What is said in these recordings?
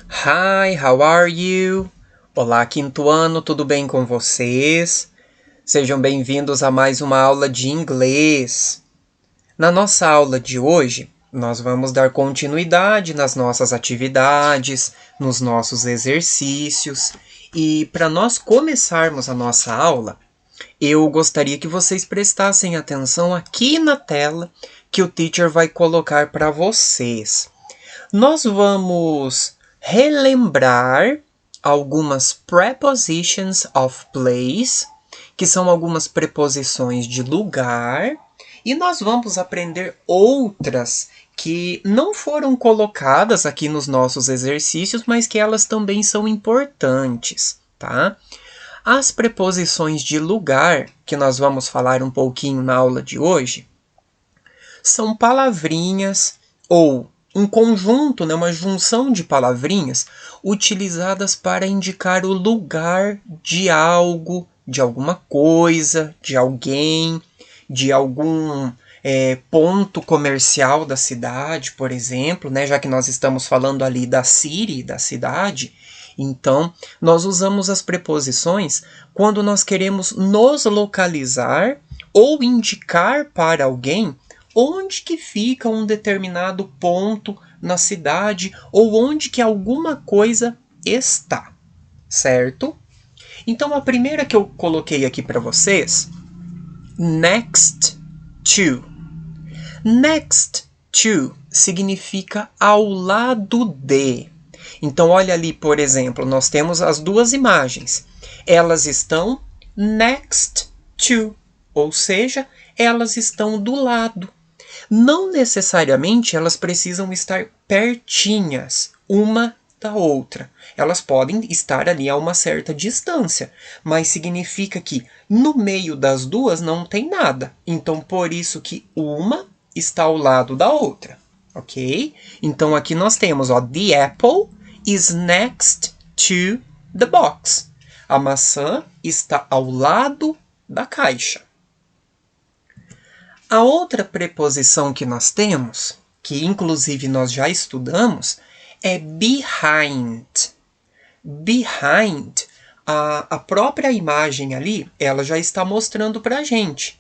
Hi, how are you? Olá, quinto ano, tudo bem com vocês? Sejam bem-vindos a mais uma aula de inglês. Na nossa aula de hoje, nós vamos dar continuidade nas nossas atividades, nos nossos exercícios. E para nós começarmos a nossa aula, eu gostaria que vocês prestassem atenção aqui na tela que o teacher vai colocar para vocês. Nós vamos relembrar algumas prepositions of place, que são algumas preposições de lugar, e nós vamos aprender outras que não foram colocadas aqui nos nossos exercícios, mas que elas também são importantes, tá? As preposições de lugar, que nós vamos falar um pouquinho na aula de hoje, são palavrinhas ou um conjunto, né, uma junção de palavrinhas utilizadas para indicar o lugar de algo, de alguma coisa, de alguém, de algum ponto comercial da cidade, por exemplo, né, já que nós estamos falando ali da city, da cidade. Então, nós usamos as preposições quando nós queremos nos localizar ou indicar para alguém onde que fica um determinado ponto na cidade ou onde que alguma coisa está, certo? Então a primeira que eu coloquei aqui para vocês, next to. Next to significa ao lado de. Então olha ali, por exemplo, nós temos as duas imagens. Elas estão next to, ou seja, elas estão do lado. Não necessariamente elas precisam estar pertinhas uma da outra. Elas podem estar ali a uma certa distância, mas significa que no meio das duas não tem nada. Então, por isso que uma está ao lado da outra, ok? Então, aqui nós temos, ó, the apple is next to the box. A maçã está ao lado da caixa. A outra preposição que nós temos, que inclusive nós já estudamos, é behind. Behind, a própria imagem ali, ela já está mostrando para a gente.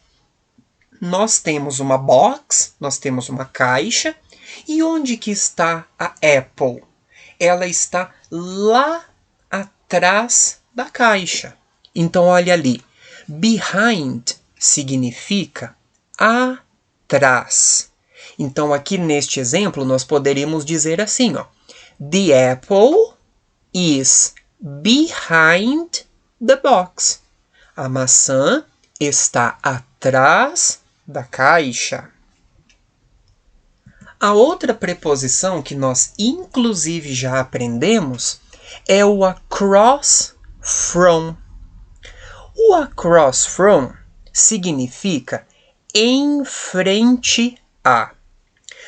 Nós temos uma box, nós temos uma caixa, e onde que está a Apple? Ela está lá atrás da caixa. Então, olha ali, behind significa atrás. Então, aqui neste exemplo, nós poderíamos dizer assim, ó. The apple is behind the box. A maçã está atrás da caixa. A outra preposição que nós, inclusive, já aprendemos é o across from. O across from significa em frente a.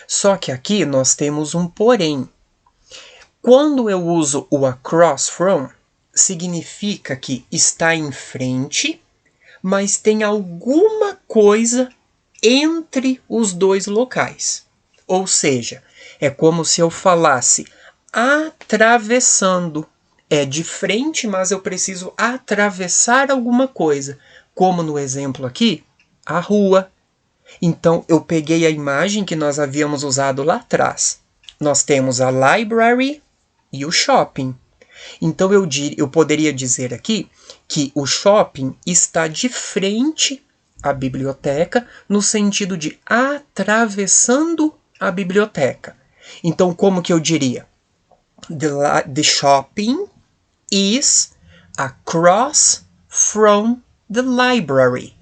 Só que aqui nós temos um porém. Quando eu uso o across from, significa que está em frente, mas tem alguma coisa entre os dois locais. Ou seja, é como se eu falasse atravessando. É de frente, mas eu preciso atravessar alguma coisa. Como no exemplo aqui, a rua. Então, eu peguei a imagem que nós havíamos usado lá atrás. Nós temos a library e o shopping. Então, eu poderia dizer aqui que o shopping está de frente à biblioteca, no sentido de atravessando a biblioteca. Então, como que eu diria? The shopping is across from the library.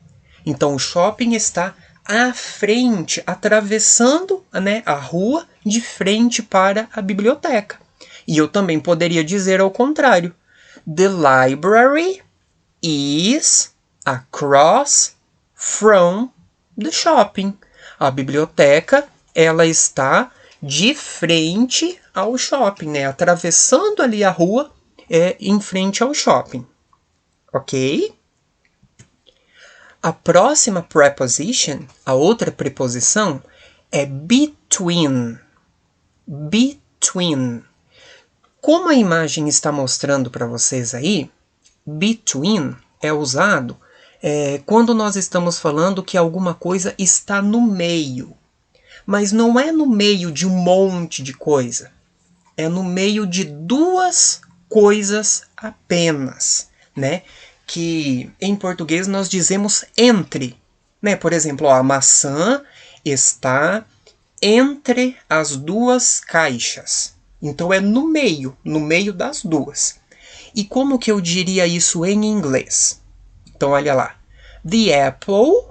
Então, o shopping está à frente, atravessando, né, a rua de frente para a biblioteca. E eu também poderia dizer ao contrário. The library is across from the shopping. A biblioteca, ela está de frente ao shopping, né? Atravessando ali a rua, em frente ao shopping. Ok? A próxima preposition, a outra preposição, é between. Between. Como a imagem está mostrando para vocês aí, between é usado quando nós estamos falando que alguma coisa está no meio. Mas não é no meio de um monte de coisa. É no meio de duas coisas apenas, né? Que em português nós dizemos entre, né? Por exemplo, a maçã está entre as duas caixas. Então é no meio das duas. E como que eu diria isso em inglês? Então olha lá. The apple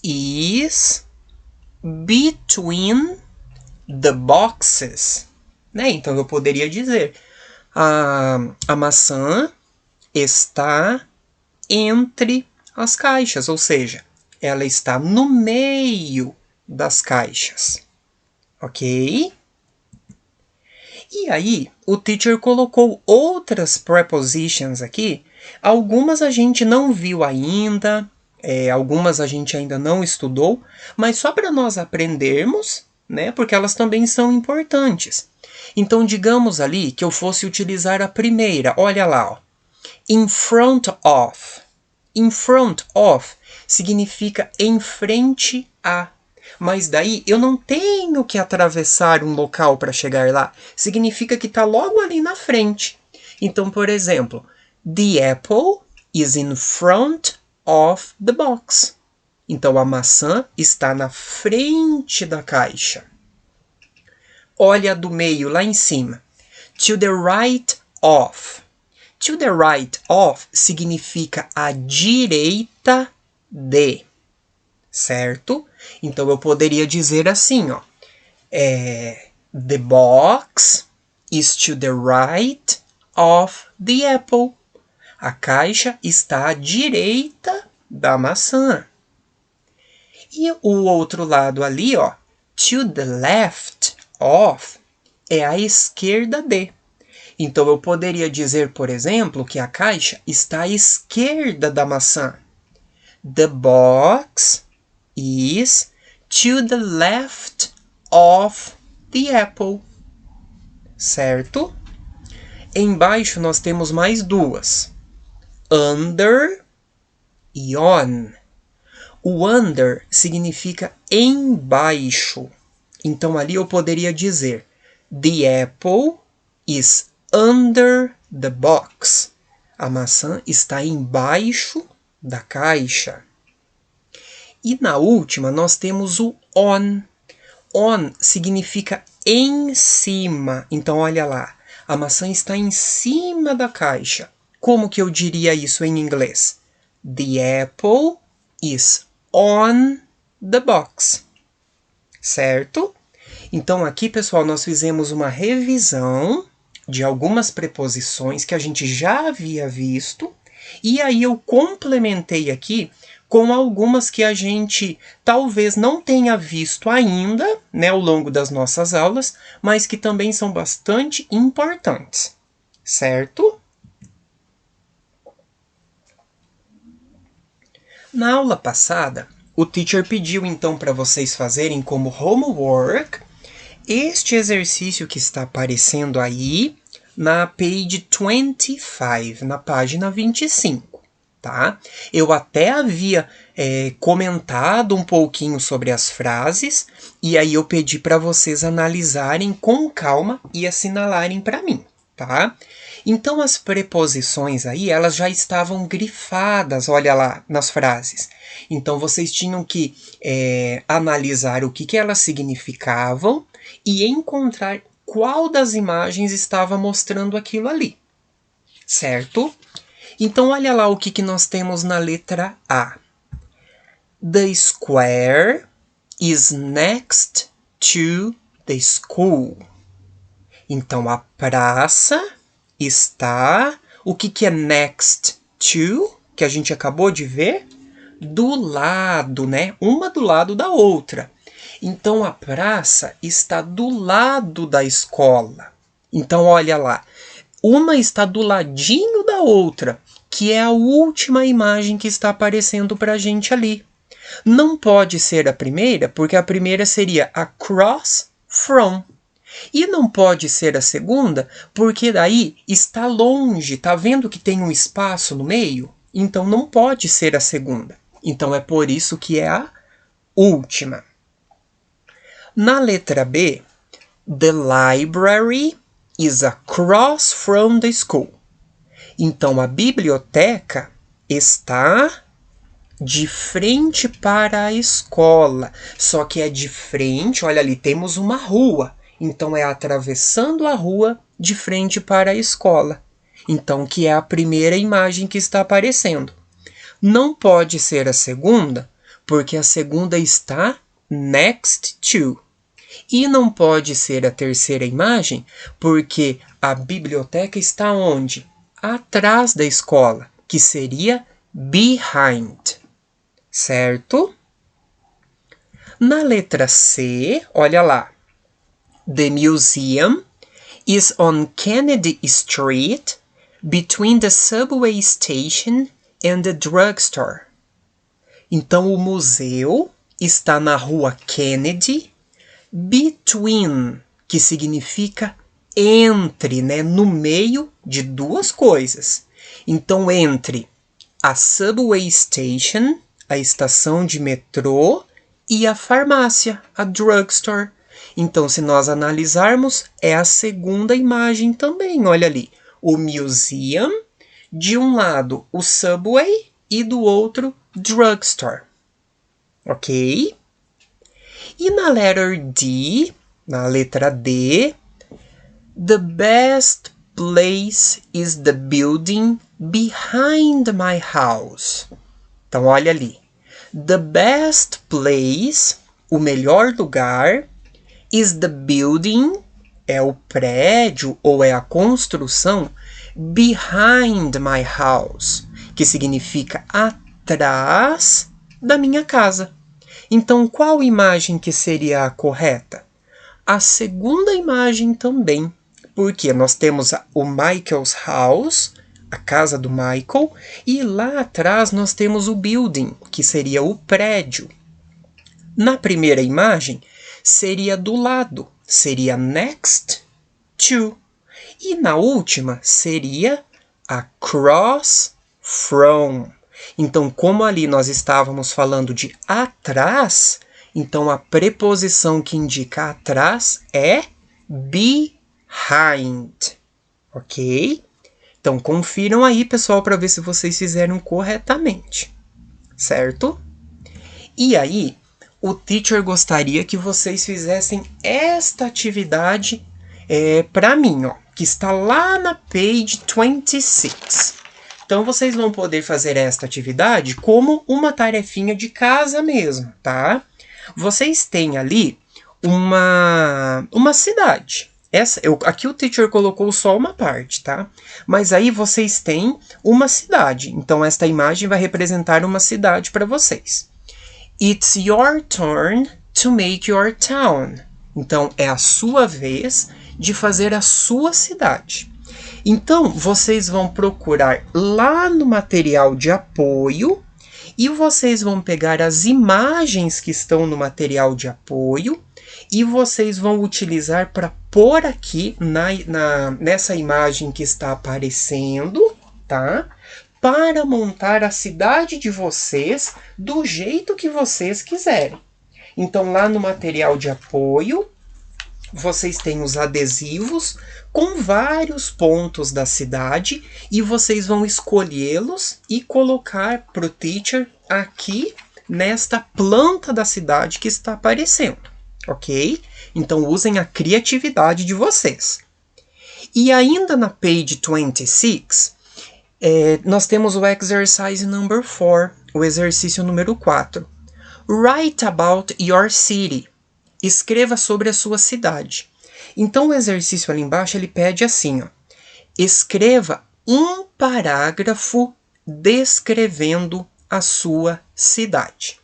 is between the boxes. Né? Então eu poderia dizer a maçã está entre as caixas, ou seja, ela está no meio das caixas. Ok? E aí, o teacher colocou outras prepositions aqui. Algumas a gente não viu ainda, algumas a gente ainda não estudou, mas só para nós aprendermos, né? Porque elas também são importantes. Então, digamos ali que eu fosse utilizar a primeira. Olha lá, ó. In front of. In front of significa em frente a. Mas daí eu não tenho que atravessar um local para chegar lá. Significa que está logo ali na frente. Então, por exemplo, the apple is in front of the box. Então, a maçã está na frente da caixa. Olha a do meio lá em cima. To the right of. To the right of significa à direita de. Certo? Então eu poderia dizer assim, ó. The box is to the right of the apple. A caixa está à direita da maçã. E o outro lado ali, ó. To the left of é à esquerda de. Então eu poderia dizer, por exemplo, que a caixa está à esquerda da maçã. The box is to the left of the apple. Certo? Embaixo nós temos mais duas. Under e on. O under significa embaixo. Então ali eu poderia dizer the apple is under the box. A maçã está embaixo da caixa. E na última nós temos o on. On significa em cima. Então olha lá, a maçã está em cima da caixa. Como que eu diria isso em inglês? The apple is on the box. Certo? Então aqui, pessoal, nós fizemos uma revisão de algumas preposições que a gente já havia visto. E aí eu complementei aqui com algumas que a gente talvez não tenha visto ainda, né, ao longo das nossas aulas, mas que também são bastante importantes. Certo? Na aula passada, o teacher pediu então para vocês fazerem como homework este exercício que está aparecendo aí na page 25, na página 25, tá? Eu até havia comentado um pouquinho sobre as frases e aí eu pedi para vocês analisarem com calma e assinalarem para mim, tá? Então as preposições aí, elas já estavam grifadas, olha lá, nas frases. Então vocês tinham que analisar o que elas significavam e encontrar qual das imagens estava mostrando aquilo ali, certo? Então olha lá o que nós temos na letra A. The square is next to the school. Então a praça está, o que é next to, que a gente acabou de ver? Do lado, né? Uma do lado da outra. Então, a praça está do lado da escola. Então, olha lá. Uma está do ladinho da outra, que é a última imagem que está aparecendo para a gente ali. Não pode ser a primeira, porque a primeira seria across from. E não pode ser a segunda, porque daí está longe, tá vendo que tem um espaço no meio? Então não pode ser a segunda. Então é por isso que é a última. Na letra B, the library is across from the school. Então a biblioteca está de frente para a escola. Só que é de frente, olha ali, temos uma rua. Então é atravessando a rua de frente para a escola. Então que é a primeira imagem que está aparecendo. Não pode ser a segunda, porque a segunda está next to. E não pode ser a terceira imagem, porque a biblioteca está onde? Atrás da escola, que seria behind. Certo? Na letra C, olha lá. The museum is on Kennedy Street between the subway station and the drugstore. Então, o museu está na rua Kennedy, between, que significa entre, né? No meio de duas coisas. Então, entre a subway station, a estação de metrô, e a farmácia, a drugstore. Então, se nós analisarmos, é a segunda imagem também, olha ali. O museum, de um lado o subway e do outro drugstore. Ok? E na letra D, the best place is the building behind my house. Então, olha ali. The best place, o melhor lugar, is the building, é o prédio ou é a construção, behind my house, que significa atrás da minha casa. Então, qual imagem que seria a correta? A segunda imagem também, porque nós temos o Michael's house, a casa do Michael, e lá atrás nós temos o building, que seria o prédio. Na primeira imagem, seria do lado, seria next to. E na última, seria across from. Então, como ali nós estávamos falando de atrás, então a preposição que indica atrás é behind. Ok? Então, confiram aí, pessoal, para ver se vocês fizeram corretamente. Certo? E aí, o teacher gostaria que vocês fizessem esta atividade para mim, ó, que está lá na page 26. Então, vocês vão poder fazer esta atividade como uma tarefinha de casa mesmo, tá? Vocês têm ali uma cidade. Aqui o teacher colocou só uma parte, tá? Mas aí vocês têm uma cidade. Então, esta imagem vai representar uma cidade para vocês. It's your turn to make your town. Então, é a sua vez de fazer a sua cidade. Então, vocês vão procurar lá no material de apoio e vocês vão pegar as imagens que estão no material de apoio e vocês vão utilizar para pôr aqui nessa imagem que está aparecendo, tá? Para montar a cidade de vocês do jeito que vocês quiserem. Então, lá no material de apoio, vocês têm os adesivos com vários pontos da cidade e vocês vão escolhê-los e colocar para o teacher aqui nesta planta da cidade que está aparecendo, ok? Então, usem a criatividade de vocês. E ainda na page 26, nós temos o exercise number 4, o exercício número 4. Write about your city. Escreva sobre a sua cidade. Então, o exercício ali embaixo, ele pede assim, ó. Escreva um parágrafo descrevendo a sua cidade.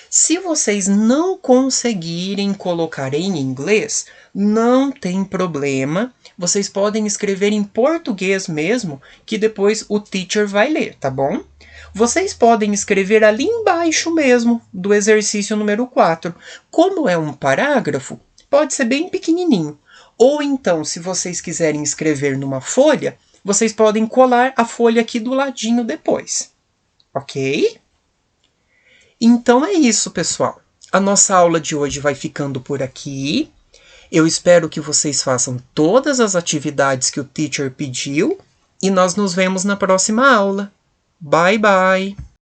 Se vocês não conseguirem colocar em inglês, não tem problema. Vocês podem escrever em português mesmo, que depois o teacher vai ler, tá bom? Vocês podem escrever ali embaixo mesmo do exercício número 4. Como é um parágrafo, pode ser bem pequenininho. Ou então, se vocês quiserem escrever numa folha, vocês podem colar a folha aqui do ladinho depois. Ok? Então é isso, pessoal. A nossa aula de hoje vai ficando por aqui. Eu espero que vocês façam todas as atividades que o teacher pediu e nós nos vemos na próxima aula. Bye, bye!